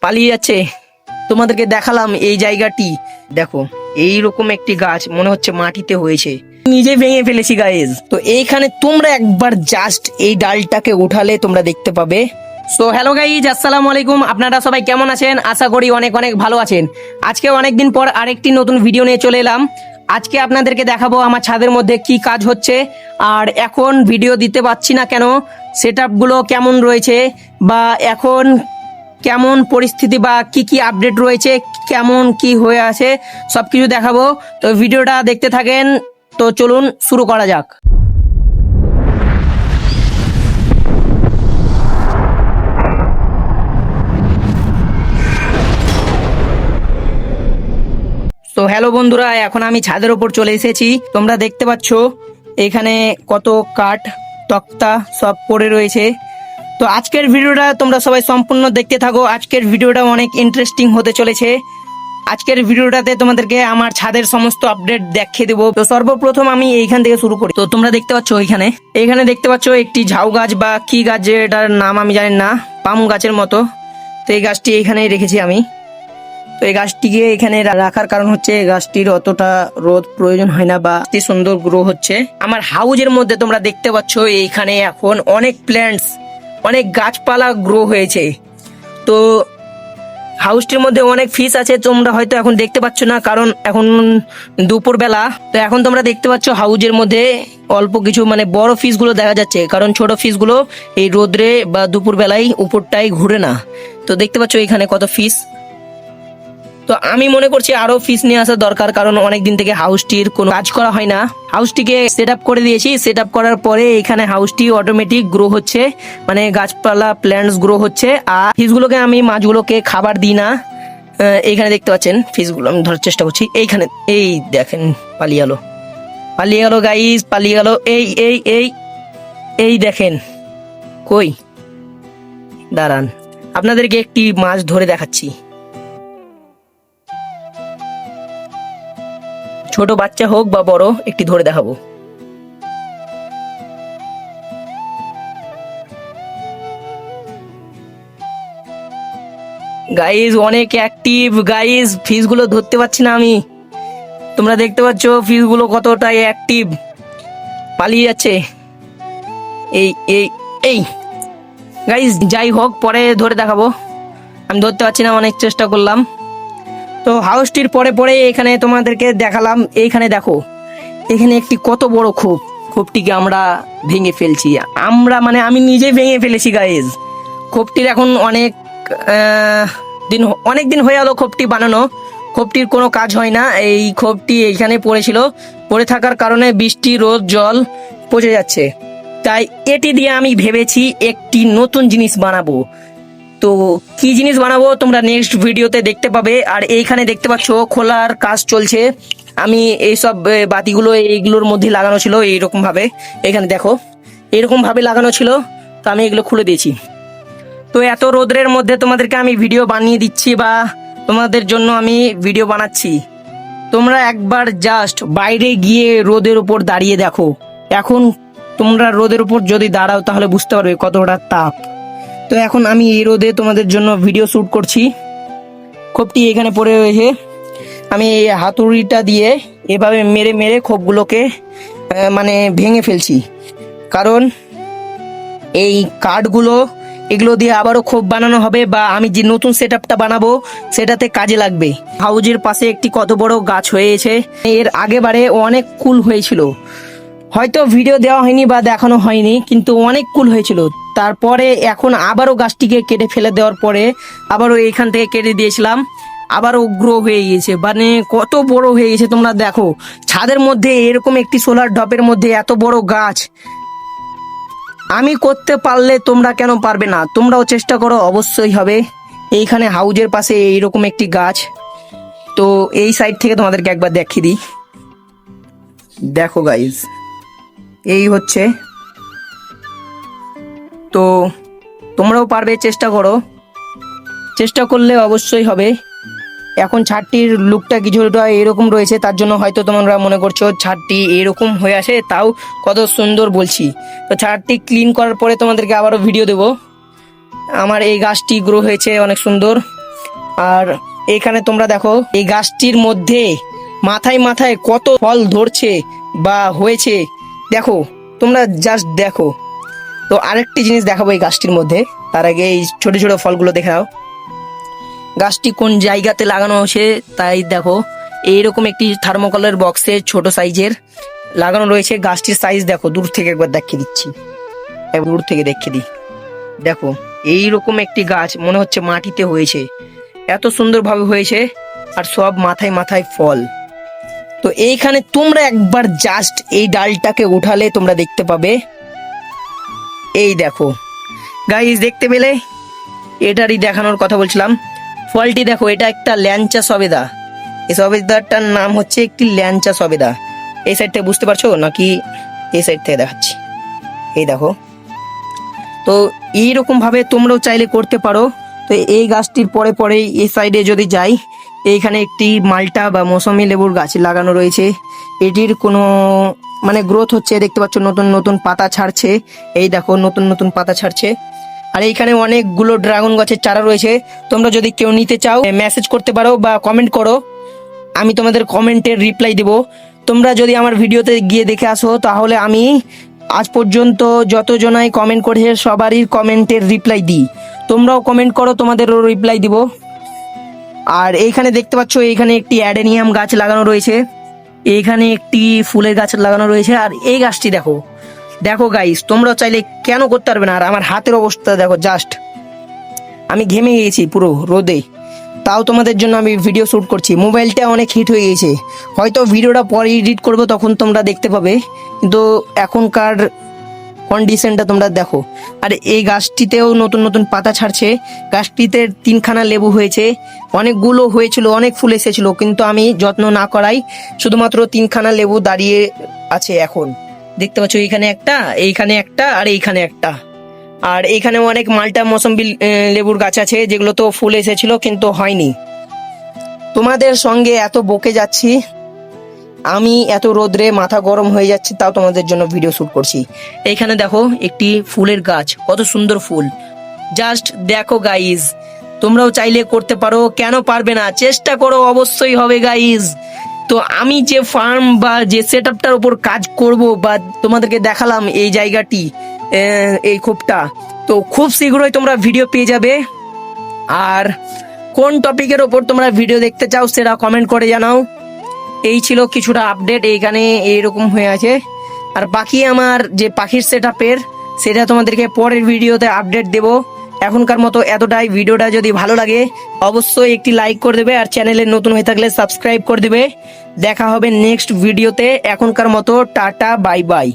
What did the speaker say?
পালিয়ে যাচ্ছে। তোমাদেরকে দেখালাম এই জায়গাটি, দেখো এইরকম একটি গাছ মনে হচ্ছে মাটিতে হয়েছে, নিজে ভেঙে ফেলেছি গাইজ। তো এইখানে তোমরা একবার জাস্ট এই ডালটাকে উঠালে তোমরা দেখতে পাবে। সো হ্যালো গাইজ, আসসালামু আলাইকুম। আপনারা সবাই কেমন আছেন? আশা করি অনেক অনেক ভালো আছেন। আজকে অনেকদিন পর আরেকটি নতুন ভিডিও নিয়ে চলে এলাম। আজকে আপনাদেরকে দেখাবো আমার ছাদের মধ্যে কি কাজ হচ্ছে, আর এখন ভিডিও দিতে পারছি না কেন, সেটআপগুলো কেমন রয়েছে, বা এখন কেমন পরিস্থিতি বা কি কি আপডেট রয়েছে, কেমন কি হয়ে আছে, সবকিছু দেখাবো। তো ভিডিওটা দেখতে থাকেন। তো চলুন শুরু করা যাক। তো হ্যালো বন্ধুরা, এখন আমি ছাদের ওপর চলে এসেছি। তোমরা দেখতে পাচ্ছ এখানে কত কাঠ তক্তা সব পড়ে রয়েছে। তো আজকের ভিডিওটা তোমরা সবাই সম্পূর্ণ দেখতে থাকো। আজকের ভিডিওটা অনেক ইন্টারেস্টিং হতে চলেছে। আজকের ভিডিওটাতে তোমাদেরকে আমার ছাদের সমস্ত আপডেট দেখিয়ে দেবো। তো সর্বপ্রথম আমি এইখান থেকে শুরু করি। তো তোমরা দেখতে পাচ্ছ এখানে দেখতে পাচ্ছ একটি ঝাউ গাছ বা কি গাছ, এটার নাম আমি জানি না, পাম গাছের মতো। তো এই গাছটি এখানেই রেখেছি আমি। তো এই গাছটিকে এখানে রাখার কারণ হচ্ছে এই গাছটির অতটা রোদ প্রয়োজন হয় না, বা সুন্দর গ্রো হচ্ছে। আমার হাউজের মধ্যে তোমরা দেখতে পাচ্ছ এইখানে এখন অনেক প্ল্যান্টস, অনেক গাছপালা গ্রো হয়েছে। তো হাউসটির মধ্যে অনেক ফিশ আছে, তোমরা হয়তো এখন দেখতে পাচ্ছ না কারণ এখন দুপুর বেলা। তো এখন তোমরা দেখতে পাচ্ছ হাউজের মধ্যে অল্প কিছু মানে বড় ফিশ গুলো দেখা যাচ্ছে, কারণ ছোট ফিশ গুলো এই রোদ্রে বা দুপুর বেলায় উপরটাই ঘুরে না। তো দেখতে পাচ্ছ এখানে কত ফিশ। তো আমি মনে করছি আরো ফিশ নিয়ে আসা দরকার, কারণ অনেকদিন থেকে হাউসটির কোনো কাজ করা হয় না। হাউসটিকে সেট আপ করে দিয়েছি। সেট আপ করার পরে এখানে হাউসটি অটোমেটিক গ্রো হচ্ছে, মানে গাছপালা প্ল্যান্টস গ্রো হচ্ছে। আর ফিশগুলোকে আমি মাছগুলোকে খাবার দিই না। এইখানে দেখতে পাচ্ছেন ফিশগুলো আমি ধরার চেষ্টা করছি। এইখানে এই দেখেন পালিয়ে গেল গাইস, পালিয়ে গেল। এই এই এই এই দেখেন কই, দাঁড়ান আপনাদেরকে একটি মাছ ধরে দেখাচ্ছি। ছোট বাচ্চা হোক বা বড়, একটি ধরে দেখাবো। গাইজ অনেক অ্যাক্টিভ গাইজ, ফিশ গুলো ধরতে পারছি না আমি। তোমরা দেখতে পাচ্ছ ফিশ গুলো কতটা অ্যাক্টিভ, পালিয়ে যাচ্ছে। এই এই এই গাইজ যাই হোক, পরে ধরে দেখাবো। আমি ধরতে পারছি না, অনেক চেষ্টা করলাম। তো হাউসটির পরে পরে এখানে তোমাদেরকে দেখালাম। এইখানে দেখো এখানে একটি কত বড় খোপটিকে আমরা ভেঙে ফেলছি। আমরা মানে আমি নিজে ভেঙে ফেলেছি গাইজ। খোপটির এখন অনেক দিন হয়ে গেল খোপটি বানানো। খোপটির কোনো কাজ হয় না। এই খোপটি এইখানে পড়েছিল, পড়ে থাকার কারণে বৃষ্টি রোদ জল পচে যাচ্ছে। তাই এটি দিয়ে আমি ভেবেছি একটি নতুন জিনিস বানাবো। তো কি জিনিস বানাবো তোমরা নেক্সট ভিডিওতে দেখতে পাবে। আর এইখানে দেখতে পাচ্ছ খোলার কাজ চলছে। আমি এইসব বাতিগুলো এইগুলোর মধ্যে লাগানো ছিল এইরকম ভাবে, এখানে দেখো এরকম ভাবে লাগানো ছিল। তো আমি এগুলো খুলে দিয়েছি। তো এত রোদ্রের মধ্যে তোমাদেরকে আমি ভিডিও বানিয়ে দিচ্ছি, বা তোমাদের জন্য আমি ভিডিও বানাচ্ছি। তোমরা একবার জাস্ট বাইরে গিয়ে রোদের উপর দাঁড়িয়ে দেখো। এখন তোমরা রোদের উপর যদি দাঁড়াও তাহলে বুঝতে পারবে কতটা তাপ। তো এখন আমি এই রোদে তোমাদের জন্য ভিডিও শুট করছি। খোপটি এখানে পড়ে রয়েছে, আমি এই হাতুড়িটা দিয়ে এভাবে মেরে মেরে খোপগুলোকে মানে ভেঙে ফেলছি, কারণ এই কাঠগুলো এগুলো দিয়ে আবারও খোপ বানানো হবে, বা আমি যে নতুন সেটআপটা বানাবো সেটাতে কাজে লাগবে। হাউজের পাশে একটি কত বড় গাছ হয়েছে, এর আগেবারে অনেক কুল হয়েছিল, হয়তো ভিডিও দেওয়া হয়নি বা দেখানো হয়নি, কিন্তু অনেক কুল হয়েছিল। তারপরে এখন আবারও গাছটিকে কেটে ফেলে দেওয়ার পরে আবারও এইখান থেকে কেটে দিয়েছিলাম, আবারও গ্রো হয়ে গিয়েছে, মানে কত বড় হয়ে গেছে। তোমরা দেখো ছাদের মধ্যে এরকম একটি সোলার ড্রপের মধ্যে এত বড় গাছ আমি করতে পারলে তোমরা কেন পারবে না? তোমরাও চেষ্টা করো, অবশ্যই হবে। এইখানে হাউজের পাশে এইরকম একটি গাছ। তো এই সাইড থেকে তোমাদেরকে একবার দেখিয়ে দিই। দেখো গাইজ এই হচ্ছে। তো তোমরাও পারবে, চেষ্টা করো, চেষ্টা করলে অবশ্যই হবে। এখন ছাদটির লুকটা কিছুটা এরকম রয়েছে, তার জন্য হয়তো তোমরা মনে করছো ছাদটি এরকম হয়ে আসে, তাও কত সুন্দর বলছি। তো ছাদটি ক্লিন করার পরে তোমাদেরকে আবারও ভিডিও দেব। আমার এই গাছটি গ্রো হয়েছে অনেক সুন্দর। আর এখানে তোমরা দেখো এই গাছটির মধ্যে মাথায় মাথায় কত ফল ধরছে বা হয়েছে, দেখো তোমরা জাস্ট দেখো। তো আরেকটি জিনিস দেখাবো এই গাছটির মধ্যে, তার আগে এই ছোট ছোট ফলগুলো দেখে নাও। গাছটি কোন জায়গাতে লাগানো হয়েছে তাই দেখো, এইরকম একটি থার্মোকলের বক্সে ছোট সাইজের লাগানো রয়েছে। গাছটির সাইজ দেখো, দূর থেকে একবার দেখিয়ে দিচ্ছি, দূর থেকে দেখিয়ে দিই। দেখো এইরকম একটি গাছ, মনে হচ্ছে মাটিতে হয়েছে, এত সুন্দরভাবে হয়েছে, আর সব মাথায় মাথায় ফল। তো এইখানে তোমরা একবার জাস্ট এই ডালটাকে উঠালে তোমরা দেখতে পাবে, এই দেখো গাইস, দেখতে পেলে? এটারই দেখানোর কথা বলছিলাম। ফলটি দেখো, এটা একটা ল্যাংচা সবেদা। এই সবেদাটার নাম হচ্ছে একটি ল্যাংচা সবেদা। এই সাইড থেকে বুঝতে পারছো নাকি এই সাইড থেকে দেখাচ্ছি? এই দেখো। তো এইরকম ভাবে তোমরাও চাইলে করতে পারো। তো এই গাছটির পরে পরে এই সাইডে যদি যাই, এইখানে একটি মাল্টা বা মৌসুমী লেবুর গাছ লাগানো রয়েছে। এটির কোনো মানে গ্রোথ হচ্ছে, দেখতে পাচ্ছ নতুন নতুন পাতা ছাড়ছে। এই দেখো নতুন নতুন পাতা ছাড়ছে। আর এইখানে অনেকগুলো ড্রাগন গাছের চারা রয়েছে। তোমরা যদি কেউ নিতে চাও মেসেজ করতে পারো বা কমেন্ট করো, আমি তোমাদের কমেন্টের রিপ্লাই দেব। তোমরা যদি আমার ভিডিওতে গিয়ে দেখে আসো, তাহলে আমি আজ পর্যন্ত যতজনাই কমেন্ট করেছে সবারই কমেন্টের রিপ্লাই দিই। তোমরাও কমেন্ট করো, তোমাদেরও রিপ্লাই দিব। আর এইখানে দেখতে পাচ্ছ, এইখানে একটি অ্যাডেনিয়াম গাছ লাগানো রয়েছে, এইখানে একটি ফুলের গাছ লাগানো রয়েছে। আর এই গাছটি দেখো, দেখো গাইস, তোমরা চাইলে কেন করতে পারবে না? আর আমার হাতের অবস্থা দেখো, জাস্ট আমি ঘেমে গেছি পুরো রোদে, তাও তোমাদের জন্য আমি ভিডিও শ্যুট করছি। মোবাইলটা অনেক হিট হয়ে গেছে, হয়তো ভিডিওটা পরে এডিট করবো, তখন তোমরা দেখতে পাবে, কিন্তু এখনকার কন্ডিশনটা তোমরা দেখো। আর এই গাছটিতেও নতুন নতুন পাতা ছাড়ছে। গাছটিতে 3খানা লেবু হয়েছে, অনেকগুলো হয়েছিল, অনেক ফুল এসেছিল, কিন্তু আমি যত্ন না করাই শুধুমাত্র 3খানা লেবু দাঁড়িয়ে আছে এখন। দেখতে পাচ্ছ এইখানে একটা, এইখানে একটা, আর এইখানে একটা। আর এইখানে অনেক মাল্টা মৌসুমী লেবুর গাছ আছে, যেগুলো তো ফুল এসেছিল কিন্তু হয়নি। তোমাদের সঙ্গে এত বকে যাচ্ছি, আমি এত রোদ্রে মাথা গরম হয়ে যাচ্ছে, তাও তোমাদের জন্য ভিডিও শুট করছি। এইখানে দেখো একটি ফুলের গাছ, কত সুন্দর ফুল, জাস্ট দেখো গাইজ। তোমরাও চাইলে করতে পারো, কেন পারবে না? চেষ্টা করো, অবশ্যই হবে গাইজ। তো আমি যে ফার্ম বা যে সেট আপটার উপর কাজ করব বা তোমাদেরকে দেখালাম এই জায়গাটি, এই খোপটা, তো খুব শীঘ্রই তোমরা ভিডিও পেয়ে যাবে। আর কোন টপিকের ওপর তোমরা ভিডিও দেখতে চাও সেটা কমেন্ট করে জানাও। এই ছিল কিছুটা আপডেট, এইখানে এইরকম হয়ে আছে। আর বাকি আমার যে পাখির সেট আপের, সেটা তোমাদেরকে পরের ভিডিওতে আপডেট দেব। এখনকার মতো এতটাই। ভিডিওটা যদি ভালো লাগে অবশ্যই একটি লাইক করে দেবে, আর চ্যানেলে নতুন হয়ে থাকলে সাবস্ক্রাইব করে দেবে। দেখা হবে নেক্সট ভিডিওতে। এখনকার মতো টাটা, বাই বাই।